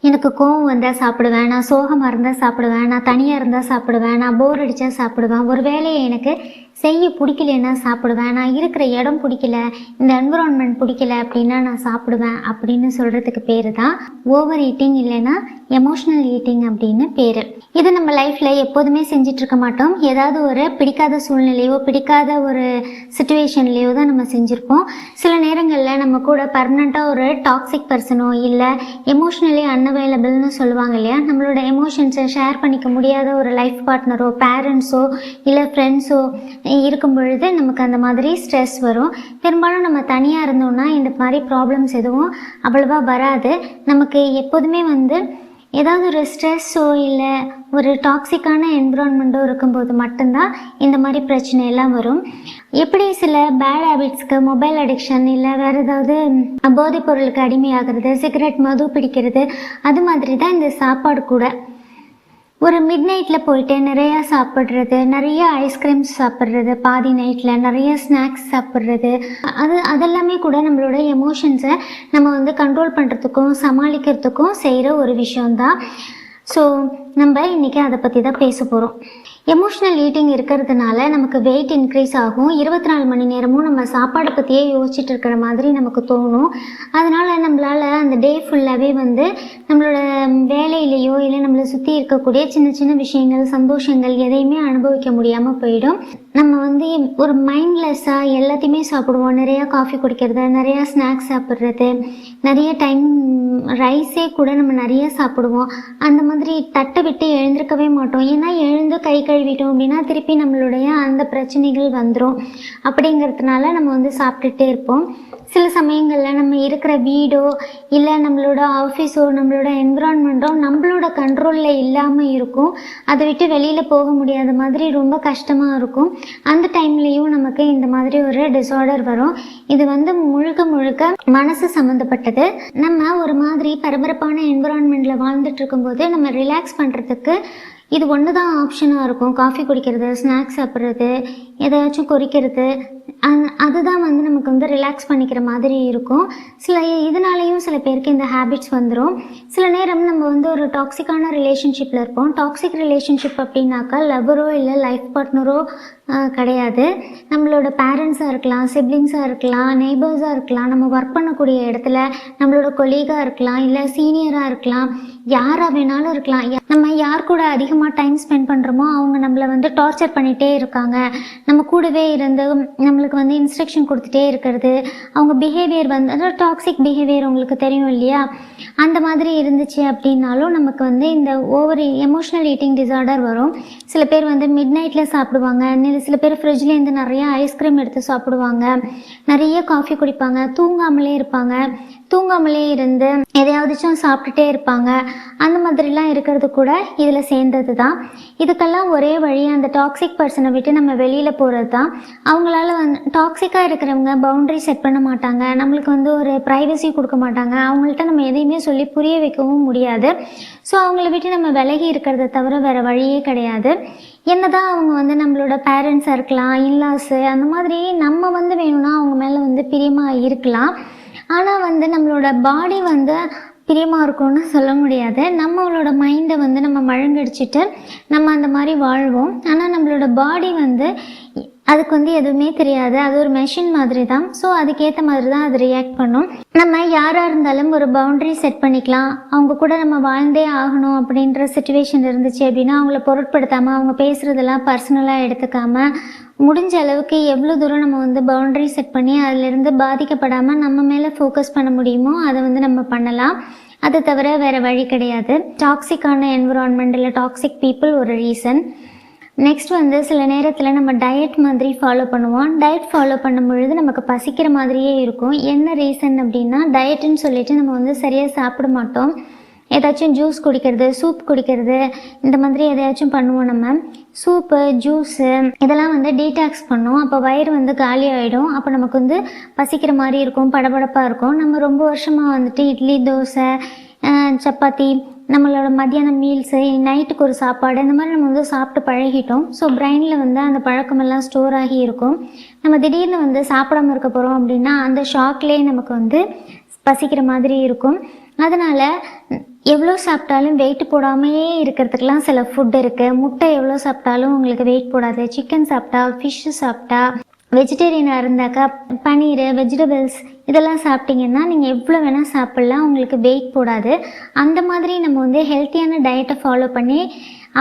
எனக்கு கோவம் வந்தால் சாப்பிடுவேன், நான் சோகமாக இருந்தால் சாப்பிடுவேன், நான் தனியாக இருந்தால் சாப்பிடுவேன், நான் போர் அடித்தா சாப்பிடுவேன், ஒரு வேலையை எனக்கு செய்ய பிடிக்கலன்னா சாப்பிடுவேன், நான் இருக்கிற இடம் பிடிக்கல, இந்த என்விரான்மெண்ட் பிடிக்கல அப்படின்னா நான் சாப்பிடுவேன் அப்படின்னு சொல்கிறதுக்கு பேர் தான் ஓவர் ஈட்டிங், இல்லைன்னா எமோஷ்னல் ஈட்டிங் அப்படின்னு பேர். இது நம்ம லைஃப்பில் எப்போதுமே செஞ்சிட்ருக்க மாட்டோம். ஏதாவது ஒரு பிடிக்காத சூழ்நிலையோ பிடிக்காத ஒரு சுச்சுவேஷன்லேயோ தான் நம்ம செஞ்சுருப்போம். சில நேரங்களில் நம்ம கூட பர்மனெண்ட்டாக ஒரு டாக்ஸிக் பர்சனோ இல்லை எமோஷ்னலி அன்அவைலபிள்னு சொல்லுவாங்க இல்லையா, நம்மளோட எமோஷன்ஸை ஷேர் பண்ணிக்க முடியாத ஒரு லைஃப் பார்ட்னரோ பேரண்ட்ஸோ இல்லை ஃப்ரெண்ட்ஸோ இருக்கும் பொழுது நமக்கு அந்த மாதிரி ஸ்ட்ரெஸ் வரும். பெரும்பாலும் நம்ம தனியாக இருந்தோம்னா இந்த மாதிரி ப்ராப்ளம்ஸ் எதுவும் அவ்வளவா வராது. நமக்கு எப்போதுமே ஏதாவது ஒரு ஸ்ட்ரெஸ்ஸோ இல்லை ஒரு டாக்ஸிக்கான என்விரான்மெண்ட்டோ இருக்கும்போது மட்டும்தான் இந்த மாதிரி பிரச்சனையெல்லாம் வரும். எப்படி சில பேட் ஹேபிட்ஸ்க்கு மொபைல் அடிக்ஷன் இல்லை வேறு ஏதாவது போதைப் பொருளுக்கு அடிமையாகிறது, சிகரெட் மது பிடிக்கிறது, அது மாதிரி தான் இந்த சாப்பாடு கூட. ஒரு மிட் நைட்டில் போயிட்டு நிறையா சாப்பிட்றது, நிறைய ஐஸ்கிரீம்ஸ் சாப்பிட்றது, பாதி நைட்டில் நிறைய ஸ்நாக்ஸ் சாப்பிட்றது, அதெல்லாமே கூட நம்மளோட எமோஷன்ஸை நம்ம கண்ட்ரோல் பண்ணுறதுக்கும் சமாளிக்கிறதுக்கும் செய்கிற ஒரு விஷயந்தான். ஸோ நம்ம இன்றைக்கி அதை பற்றி தான் பேச போகிறோம். எமோஷ்னல் ஈட்டிங் இருக்கிறதுனால நமக்கு வெயிட் இன்க்ரீஸ் ஆகும். 24 மணி நேரமும் நம்ம சாப்பாடை பற்றியே யோசிச்சுட்டு இருக்கிற மாதிரி நமக்கு தோணும். அதனால் நம்மளால் அந்த டே ஃபுல்லாகவே நம்மளோட வேலையிலையோ இல்லை நம்மளை சுற்றி இருக்கக்கூடிய சின்ன சின்ன விஷயங்கள், சந்தோஷங்கள் எதையுமே அனுபவிக்க முடியாமல் போயிடும். நம்ம ஒரு மைண்ட்லெஸ்ஸாக எல்லாத்தையுமே சாப்பிடுவோம். நிறையா காஃபி குடிக்கிறது, நிறையா ஸ்நாக்ஸ் சாப்பிட்றது, நிறைய டைம் ரைஸே கூட நம்ம நிறைய சாப்பிடுவோம். அந்த மாதிரி தட்டை விட்டு எழுந்திருக்கவே மாட்டோம். ஏன்னா எழுந்து கை கழுவிட்டோம் அப்படின்னா திருப்பி நம்மளுடைய அந்த பிரச்சனைகள் வந்துடும். அப்படிங்கிறதுனால நம்ம சாப்பிட்டுட்டே இருப்போம். சில சமயங்களில் நம்ம இருக்கிற வீடோ இல்லை நம்மளோட ஆஃபீஸோ நம்மளோட என்விரான்மெண்ட்டோ நம்மளோட கண்ட்ரோலில் இல்லாமல் இருக்கும். அதை விட்டு வெளியில் போக முடியாத மாதிரி ரொம்ப கஷ்டமாக இருக்கும். அந்த டைம்லேயும் நமக்கு இந்த மாதிரி ஒரு டிஸார்டர் வரும். இது முழுக்க முழுக்க மனசு சம்மந்தப்பட்டது. நம்ம ஒரு மாதிரி பரபரப்பான என்விரான்மெண்ட்டில் வாழ்ந்துட்டு இருக்கும்போது நம்ம ரிலாக்ஸ் பண்ணுறதுக்கு இது ஒன்று தான் ஆப்ஷனாக இருக்கும். காஃபி குடிக்கிறது, ஸ்நாக்ஸ் சாப்பிட்றது, எதாச்சும் குறிக்கிறது, அதுதான் நமக்கு ரிலாக்ஸ் பண்ணிக்கிற மாதிரி இருக்கும். இதனாலேயும் சில பேருக்கு இந்த ஹேபிட்ஸ் வந்துடும். சில நேரம் நம்ம ஒரு டாக்ஸிக்கான ரிலேஷன்ஷிப்பில் இருப்போம். டாக்ஸிக் ரிலேஷன்ஷிப் அப்படின்னாக்கா லவ்வரோ இல்லை லைஃப் பார்ட்னரோ கிடையாது. நம்மளோட பேரண்ட்ஸாக இருக்கலாம், சிப்ளிங்ஸாக இருக்கலாம், நெய்பர்ஸாக இருக்கலாம், நம்ம ஒர்க் பண்ணக்கூடிய இடத்துல நம்மளோட கொலீகாக இருக்கலாம், இல்லை சீனியராக இருக்கலாம், யாராக வேணாலும் இருக்கலாம். நம்ம யார் கூட அதிகமாக டைம் ஸ்பெண்ட் பண்ணுறோமோ அவங்க நம்மளை டார்ச்சர் பண்ணிகிட்டே இருக்காங்க. நம்ம கூடவே இருந்து நம்மளுக்கு இன்ஸ்ட்ரக்ஷன் கொடுத்துட்டே இருக்கிறது, அவங்க பிஹேவியர் அதாவது டாக்ஸிக் பிஹேவியர் உங்களுக்கு தெரியும் இல்லையா, அந்த மாதிரி இருந்துச்சு அப்படின்னாலும் நமக்கு இந்த ஓவர் எமோஷ்னல் ஈட்டிங் டிஸார்டர் வரும். சில பேர் மிட் நைட்டில் சாப்பிடுவாங்க, சில பேர் ஃப்ரிட்ஜ்லேருந்து நிறைய ஐஸ்கிரீம் எடுத்து சாப்பிடுவாங்க, நிறைய காஃபி குடிப்பாங்க, தூங்காமலே இருப்பாங்க, தூங்காமலே இருந்து எதையாவதுச்சும் சாப்பிட்டுட்டே இருப்பாங்க. அந்த மாதிரிலாம் இருக்கிறது கூட இதில் சேர்ந்தது தான். இதுக்கெல்லாம் ஒரே வழி அந்த டாக்ஸிக் பர்சனை விட்டு நம்ம வெளியில் போகிறது தான். அவங்களால டாக்ஸிக்காக இருக்கிறவங்க பவுண்ட்ரி செட் பண்ண மாட்டாங்க, நம்மளுக்கு ஒரு ப்ரைவசி கொடுக்க மாட்டாங்க, அவங்கள்ட்ட நம்ம எதையுமே சொல்லி புரிய வைக்கவும் முடியாது. ஸோ அவங்கள விட்டு நம்ம விலகி இருக்கிறத தவிர வேறு வழியே கிடையாது. என்னதான் அவங்க நம்மளோட பேரண்ட்ஸாக இருக்கலாம், இன்லாஸு, அந்த மாதிரி நம்ம வேணும்னா அவங்க மேலே பிரியமாக இருக்கலாம். ஆனால் நம்மளோட பாடி பிரியமாக இருக்கும்னு சொல்ல முடியாது. நம்மளோட மைண்டை நம்ம மழுங்கடிச்சிட்டு நம்ம அந்த மாதிரி வாழ்வோம். ஆனால் நம்மளோட பாடி அதுக்கு எதுவுமே தெரியாது, அது ஒரு மெஷின் மாதிரி தான். ஸோ அதுக்கேற்ற மாதிரி தான் அது ரியாக்ட் பண்ணும். நம்ம யாராக இருந்தாலும் ஒரு பவுண்ட்ரி செட் பண்ணிக்கலாம். அவங்க கூட நம்ம வாழ்ந்தே ஆகணும் அப்படின்ற சுச்சுவேஷன் இருந்துச்சு அப்படின்னா அவங்கள பொருட்படுத்தாமல், அவங்க பேசுகிறதெல்லாம் பர்சனலாக எடுத்துக்காமல், முடிஞ்ச அளவுக்கு எவ்வளோ தூரம் நம்ம பவுண்ட்ரி செட் பண்ணி அதிலிருந்து பாதிக்கப்படாமல் நம்ம மேலே ஃபோக்கஸ் பண்ண முடியுமோ அதை நம்ம பண்ணலாம். அதை தவிர வேறு வழி கிடையாது. டாக்ஸிக்கான என்விரான்மெண்ட் இல்லை டாக்ஸிக் பீப்புள் ஒரு ரீசன். நெக்ஸ்ட் சில நேரத்தில் நம்ம டயட் மாதிரி ஃபாலோ பண்ணுவோம். டயட் ஃபாலோ பண்ணும் பொழுது நமக்கு பசிக்கிற மாதிரியே இருக்கும். என்ன ரீசன் அப்படின்னா, டயட்டுன்னு சொல்லிட்டு நம்ம சரியாக சாப்பிட மாட்டோம். ஏதாச்சும் ஜூஸ் குடிக்கிறது, சூப் குடிக்கிறது, இந்த மாதிரி எதையாச்சும் பண்ணுவோம். நம்ம சூப்பு, ஜூஸு இதெல்லாம் டீடாக்ஸ் பண்ணும். அப்போ வயிறு காலி ஆகிடும். அப்போ நமக்கு பசிக்கிற மாதிரி இருக்கும், படபடப்பாக இருக்கும். நம்ம ரொம்ப வருஷமாக இட்லி, தோசை, சப்பாத்தி, நம்மளோட மத்தியானம் மீல்ஸு, நைட்டுக்கு ஒரு சாப்பாடு, இந்த மாதிரி நம்ம சாப்பிட்டு பழகிட்டோம். ஸோ பிரெயினில் அந்த பழக்கமெல்லாம் ஸ்டோர் ஆகி இருக்கும். நம்ம திடீர்னு சாப்பிடாமல் இருக்க போகிறோம் அப்படின்னா அந்த ஷாக்லேயே நமக்கு பசிக்கிற மாதிரி இருக்கும். அதனால் எவ்வளோ சாப்பிட்டாலும் வெயிட் போடாமையே இருக்கிறதுக்கெலாம் சில ஃபுட் இருக்குது. முட்டை எவ்வளோ சாப்பிட்டாலும் உங்களுக்கு வெயிட் போடாது. சிக்கன் சாப்பிட்டா, ஃபிஷ்ஷு சாப்பிட்டா, வெஜிடேரியனாக இருந்தாக்கா பன்னீர், வெஜிடபிள்ஸ் இதெல்லாம் சாப்பிட்டிங்கன்னா நீங்கள் எவ்வளோ வேணால் சாப்பிட்லாம், உங்களுக்கு வெயிட் போடாது. அந்த மாதிரி நம்ம வந்து ஹெல்த்தியான டயட்டை ஃபாலோ பண்ணி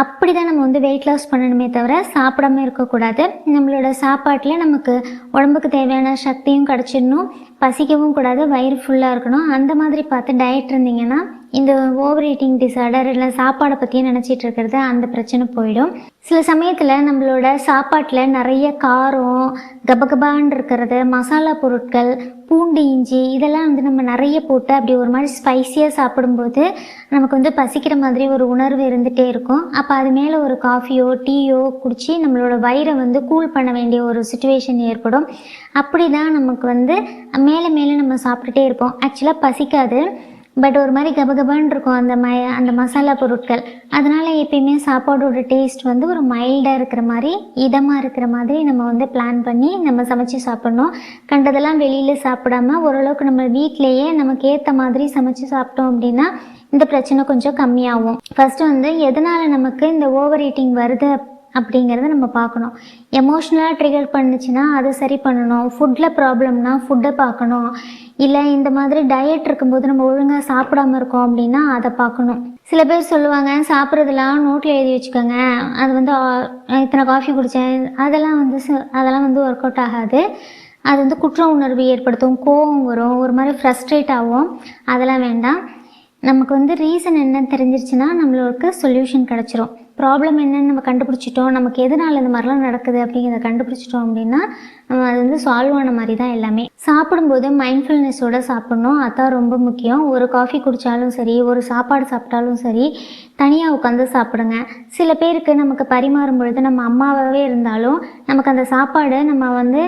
அப்படி தான் நம்ம வந்து வெயிட் லாஸ் பண்ணணுமே தவிர சாப்பிடாம இருக்கக்கூடாது. நம்மளோட சாப்பாட்டில் நமக்கு உடம்புக்கு தேவையான சக்தியும் கிடச்சிடணும், பசிக்கவும் கூடாது, வயிறு ஃபுல்லாக இருக்கணும். அந்த மாதிரி பார்த்து டயட் இருந்தீங்கன்னா இந்த ஓவர் ஈட்டிங் டிஸார்டர் இல்லை சாப்பாடை பற்றியே நினச்சிட்டு இருக்கிறது அந்த பிரச்சனை போயிடும். சில சமயத்தில் நம்மளோட சாப்பாட்டில் நிறைய காரம், கபகபான்னு இருக்கிறது, மசாலா பொருட்கள், பூண்டு, இஞ்சி இதெல்லாம் வந்து நம்ம நிறைய போட்டு அப்படி ஒரு மாதிரி ஸ்பைஸியாக சாப்பிடும்போது நமக்கு வந்து பசிக்கிற மாதிரி ஒரு உணர்வு இருந்துகிட்டே இருக்கும். அப்போ அது மேலே ஒரு காஃபியோ டீயோ குடித்து நம்மளோட வயிறை வந்து கூல் பண்ண வேண்டிய ஒரு சுச்சுவேஷன் ஏற்படும். அப்படி தான் நமக்கு வந்து மேலே மேலே நம்ம சாப்பிட்டுட்டே இருப்போம். ஆக்சுவலாக பசிக்காது, பட் ஒரு மாதிரி கபகபான்னு இருக்கும் அந்த மசாலா பொருட்கள். அதனால் எப்பயுமே சாப்பாடோட டேஸ்ட் வந்து ஒரு மைல்டாக இருக்கிற மாதிரி, இதமாக இருக்கிற மாதிரி நம்ம வந்து பிளான் பண்ணி நம்ம சமைச்சு சாப்பிட்ணும். கண்டதெல்லாம் வெளியில் சாப்பிடாம ஓரளவுக்கு நம்ம வீட்டிலையே நமக்கு ஏற்ற மாதிரி சமைச்சு சாப்பிட்டோம் அப்படின்னா இந்த பிரச்சனை கொஞ்சம் கம்மியாகும். ஃபஸ்ட்டு வந்து எதனால் நமக்கு இந்த ஓவர் ஈட்டிங் வருது அப்படிங்கிறத நம்ம பார்க்கணும். எமோஷ்னலாக ட்ரிகர் பண்ணுச்சுன்னா அதை சரி பண்ணணும். ஃபுட்டில் ப்ராப்ளம்னா ஃபுட்டை பார்க்கணும். இல்லை இந்த மாதிரி டயட் இருக்கும்போது நம்ம ஒழுங்காக சாப்பிடாமல் இருக்கோம் அப்படின்னா அதை பார்க்கணும். சில பேர் சொல்லுவாங்க, சாப்பிட்றதெல்லாம் நோட்டில் எழுதி வச்சுக்கோங்க, அது வந்து இத்தனை காஃபி குடித்தேன், அதெல்லாம் வந்து ஒர்க் அவுட் ஆகாது. அது வந்து குற்ற உணர்வு ஏற்படுத்தும், கோபம் வரும், ஒரு மாதிரி ஃப்ரஸ்ட்ரேட் ஆகும். அதெல்லாம் வேண்டாம். நமக்கு வந்து ரீசன் என்னன்னு தெரிஞ்சிருச்சுன்னா நம்மளுக்கு சொல்யூஷன் கிடச்சிரும். ப்ராப்ளம் என்னன்னு நம்ம கண்டுபிடிச்சிட்டோம், நமக்கு எதனால் இந்த மாதிரிலாம் நடக்குது அப்படிங்கிறத கண்டுபிடிச்சிட்டோம் அப்படின்னா நம்ம அது வந்து சால்வ் ஆன மாதிரி தான் எல்லாமே. சாப்பிடும்போது மைண்ட்ஃபுல்னஸோடு சாப்பிட்ணும், அதுதான் ரொம்ப முக்கியம். ஒரு காஃபி குடித்தாலும் சரி, ஒரு சாப்பாடு சாப்பிட்டாலும் சரி, தனியாக உட்காந்து சாப்பிடுங்க. சில பேருக்கு நமக்கு பரிமாறும் பொழுது நம்ம அம்மாவாகவே இருந்தாலும் நமக்கு அந்த சாப்பாடு நம்ம வந்து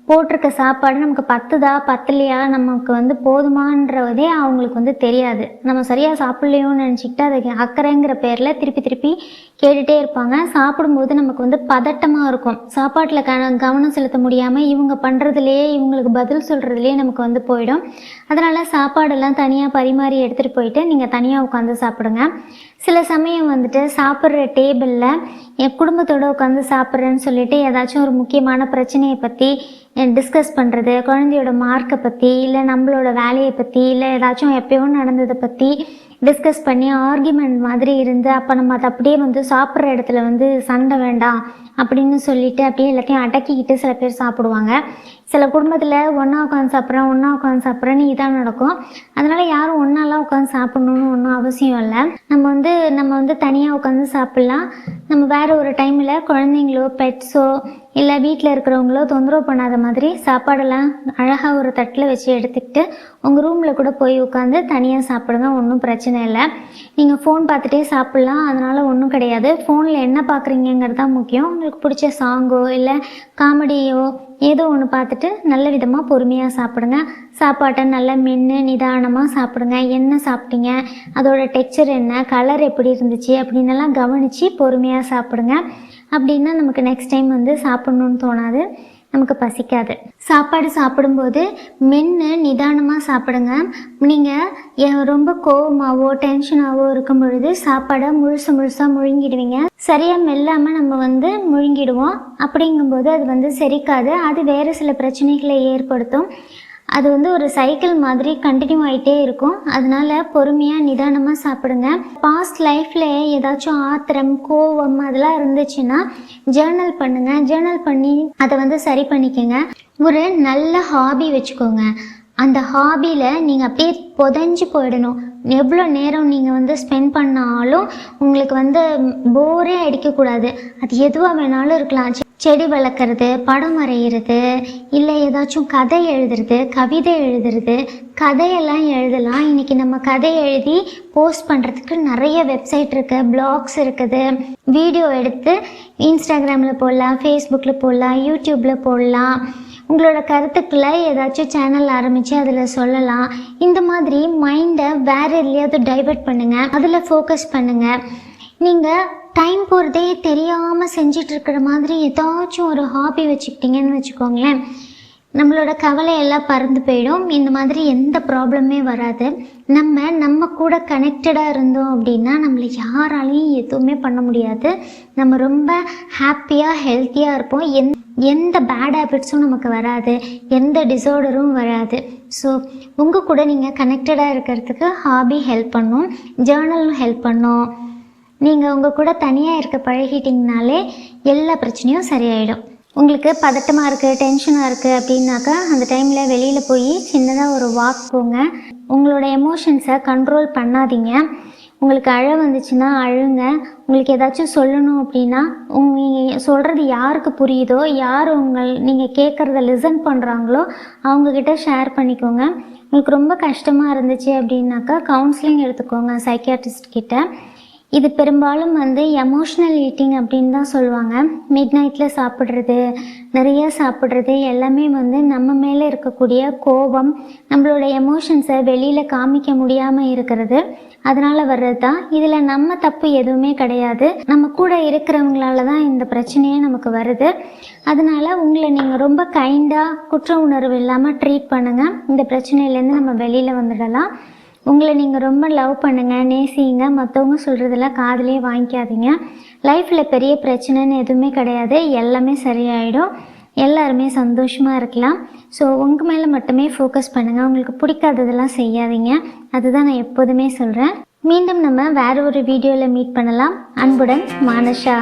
போட்டிருக்க சாப்பாடு நமக்கு பத்தலையா, நமக்கு வந்து போதுமான்றதே அவங்களுக்கு வந்து தெரியாது. நம்ம சரியாக சாப்பிட்லையோன்னு நினச்சிக்கிட்டு அதை அக்கறைங்கிற பேரில் திருப்பி கேட்டுகிட்டே இருப்பாங்க. சாப்பிடும்போது நமக்கு வந்து பதட்டமாக இருக்கும். சாப்பாட்டில் கவனம் செலுத்த முடியாமல் இவங்க பண்ணுறதுலேயே, இவங்களுக்கு பதில் சொல்கிறதுலேயே நமக்கு வந்து போயிடும். அதனால் சாப்பாடெல்லாம் தனியாக பரிமாறி எடுத்துகிட்டு போயிட்டு நீங்கள் தனியாக உட்காந்து சாப்பிடுங்க. சில சமயம் வந்துட்டு சாப்பிட்ற டேபிளில் என் குடும்பத்தோடு உட்காந்து சாப்பிட்றேன்னு சொல்லிட்டு ஏதாச்சும் ஒரு முக்கியமான பிரச்சனையை பற்றி டிஸ்கஸ் பண்ணுறது, குழந்தையோட மார்க்கை பற்றி, இல்லை நம்மளோட வேலையை பற்றி, இல்லை ஏதாச்சும் எப்பயோ நடந்ததை பற்றி டிஸ்கஸ் பண்ணி ஆர்கியூமெண்ட் மாதிரி இருந்து அப்போ நம்ம அதை அப்படியே வந்து சாப்பிட்ற இடத்துல வந்து சண்டை வேண்டாம் அப்படின்னு சொல்லிட்டு அப்படியே எல்லாத்தையும் அடக்கிக்கிட்டு சில பேர் சாப்பிடுவாங்க. சில குடும்பத்தில் ஒன்றா உட்காந்து சாப்பிட்றேன்னு இதான் நடக்கும். அதனால் யாரும் ஒன்றாலாம் உட்காந்து சாப்பிட்ணுன்னு ஒன்றும் அவசியம் இல்லை. நம்ம வந்து தனியாக உட்காந்து சாப்பிட்லாம். நம்ம வேறு ஒரு டைமில் குழந்தைங்களோ பெட்ஸோ இல்லை வீட்டில் இருக்கிறவங்களோ தொந்தரவு பண்ணாத மாதிரி சாப்பாடெல்லாம் அழகாக ஒரு தட்டில் வச்சு எடுத்துக்கிட்டு உங்கள் ரூமில் கூட போய் உட்காந்து தனியாக சாப்பிடுங்க, ஒன்றும் பிரச்சனை இல்லை. நீங்கள் ஃபோன் பார்த்துட்டே சாப்பிட்லாம், அதனால் ஒன்றும் கிடையாது. ஃபோனில் என்ன பார்க்குறீங்கிறது தான் முக்கியம். உங்களுக்கு பிடிச்ச சாங்கோ இல்லை காமெடியோ ஏதோ ஒன்று பார்த்துட்டு நல்ல விதமாக பொறுமையாக சாப்பிடுங்க. சாப்பாட்டை நல்லா மென்று நிதானமாக சாப்பிடுங்க. என்ன சாப்பிட்டீங்க, அதோட டெக்ஸ்சர் என்ன, கலர் எப்படி இருந்துச்சு அப்படின்னெல்லாம் கவனித்து பொறுமையாக சாப்பிடுங்க. அப்படின்னா நமக்கு நெக்ஸ்ட் டைம் வந்து சாப்பிட்ணுன்னு தோணாது, நமக்கு பசிக்காது. சாப்பாடு சாப்பிடும்போது மென்று நிதானமாக சாப்பிடுங்க. நீங்கள் ரொம்ப கோவமாகவோ டென்ஷனாகவோ இருக்கும் பொழுது சாப்பாடை முழுசாக முழுங்கிடுவீங்க. சரியாக மெல்லாமல் நம்ம வந்து முழுங்கிடுவோம். அப்படிங்கும்போது அது வந்து செரிக்காது, அது வேறு சில பிரச்சனைகளை ஏற்படுத்தும். அது வந்து ஒரு சைக்கிள் மாதிரி கண்டினியூ ஆகிட்டே இருக்கும். அதனால் பொறுமையாக நிதானமாக சாப்பிடுங்க. பாஸ்ட் லைஃப்பில் ஏதாச்சும் ஆத்திரம், கோவம் அதெல்லாம் இருந்துச்சுன்னா ஜேர்னல் பண்ணுங்கள். ஜேர்னல் பண்ணி அதை வந்து சரி பண்ணிக்கோங்க. ஒரு நல்ல ஹாபி வச்சுக்கோங்க. அந்த ஹாபியில் நீங்கள் அப்படியே புதஞ்சு போயிடணும். எவ்வளோ நேரம் நீங்கள் வந்து ஸ்பெண்ட் பண்ணாலும் உங்களுக்கு வந்து போரே அடிக்கக்கூடாது. அது எதுவாக வேணாலும் இருக்கலாம். செடி வளர்க்குறது, படம் வரைகிறது, இல்லை ஏதாச்சும் கதை எழுதுறது, கவிதை எழுதுறது, கதையெல்லாம் எழுதலாம். இன்றைக்கி நம்ம கதை எழுதி போஸ்ட் பண்ணுறதுக்கு நிறைய வெப்சைட் இருக்குது, பிளாக்ஸ் இருக்குது. வீடியோ எடுத்து இன்ஸ்டாகிராமில் போடலாம், ஃபேஸ்புக்கில் போடலாம், யூடியூப்பில் போடலாம். உங்களோட கருத்துக்களை ஏதாச்சும் சேனல் ஆரம்பித்து அதில் சொல்லலாம். இந்த மாதிரி மைண்டை வேறு எதுலையாவது டைவர்ட் பண்ணுங்கள், அதில் ஃபோக்கஸ் பண்ணுங்கள். நீங்கள் டைம் போகிறதே தெரியாமல் செஞ்சிட்ருக்கிற மாதிரி ஏதாச்சும் ஒரு ஹாபி வச்சுக்கிட்டிங்கன்னு வச்சுக்கோங்களேன். நம்மளோட கவலை எல்லாம் பறந்து போயிடும். இந்த மாதிரி எந்த ப்ராப்ளமே வராது. நம்ம கூட கனெக்டடாக இருந்தோம் அப்படின்னா நம்மளை யாராலையும் எதுவுமே பண்ண முடியாது. நம்ம ரொம்ப ஹாப்பியாக ஹெல்த்தியாக இருப்போம். எந்த பேட் ஹேபிட்ஸும் நமக்கு வராது, எந்த டிஸார்டரும் வராது. ஸோ உங்கள் கூட நீங்கள் கனெக்டடாக இருக்கிறதுக்கு ஹாபி ஹெல்ப் பண்ணும், ஜேர்னலும் ஹெல்ப் பண்ணும். நீங்கள் உங்கள் கூட தனியாக இருக்க பழகிட்டிங்கனாலே எல்லா பிரச்சனையும் சரியாயிடும். உங்களுக்கு பதட்டமாக இருக்குது, டென்ஷனாக இருக்குது அப்படின்னாக்கா அந்த டைமில் வெளியில் போய் சின்னதாக ஒரு வாக் போங்க. உங்களோட எமோஷன்ஸை கண்ட்ரோல் பண்ணாதீங்க. உங்களுக்கு அழ வந்துச்சுன்னா அழுங்க. உங்களுக்கு ஏதாச்சும் சொல்லணும் அப்படின்னா நீங்கள் சொல்கிறது யாருக்கு புரியுதோ, யார் நீங்கள் கேட்குறத லிசன் பண்ணுறாங்களோ அவங்கக்கிட்ட ஷேர் பண்ணிக்கோங்க. உங்களுக்கு ரொம்ப கஷ்டமாக இருந்துச்சு அப்படின்னாக்கா கவுன்சிலிங் எடுத்துக்கோங்க சைக்கியாட்ரிஸ்ட் கிட்ட. இது பெரும்பாலும் எமோஷ்னல் ஈட்டிங் அப்படின்னு தான் சொல்லுவாங்க. மிட் நைட்டில் சாப்பிட்றது, நிறைய சாப்பிட்றது எல்லாமே நம்ம மேலே இருக்கக்கூடிய கோபம், நம்மளோட எமோஷன்ஸை வெளியில் காமிக்க முடியாமல் இருக்கிறது, அதனால் வர்றது தான். இதில் நம்ம தப்பு எதுவுமே கிடையாது. நம்ம கூட இருக்கிறவங்களால தான் இந்த பிரச்சனையே நமக்கு வருது. அதனால் உங்களை நீங்கள் ரொம்ப கைண்டாக குற்ற உணர்வு இல்லாமல் ட்ரீட் பண்ணுங்கள். இந்த பிரச்சனையிலேருந்து நம்ம வெளியில் வந்துடலாம். உங்களை நீங்கள் ரொம்ப லவ் பண்ணுங்கள், நேசிங்க. மற்றவங்க சொல்கிறதெல்லாம் காதிலே வாங்கிக்காதீங்க. லைஃப்பில் பெரிய பிரச்சனைன்னு எதுவுமே கிடையாது. எல்லாமே சரியாயிடும். எல்லாருமே சந்தோஷமாக இருக்கலாம். ஸோ உங்கள் மேலே மட்டுமே ஃபோக்கஸ் பண்ணுங்கள். உங்களுக்கு பிடிக்காததெல்லாம் செய்யாதீங்க. அதுதான் நான் எப்போதுமே சொல்கிறேன். மீண்டும் நம்ம வேறு ஒரு வீடியோவில் மீட் பண்ணலாம். அன்புடன் மானஷா.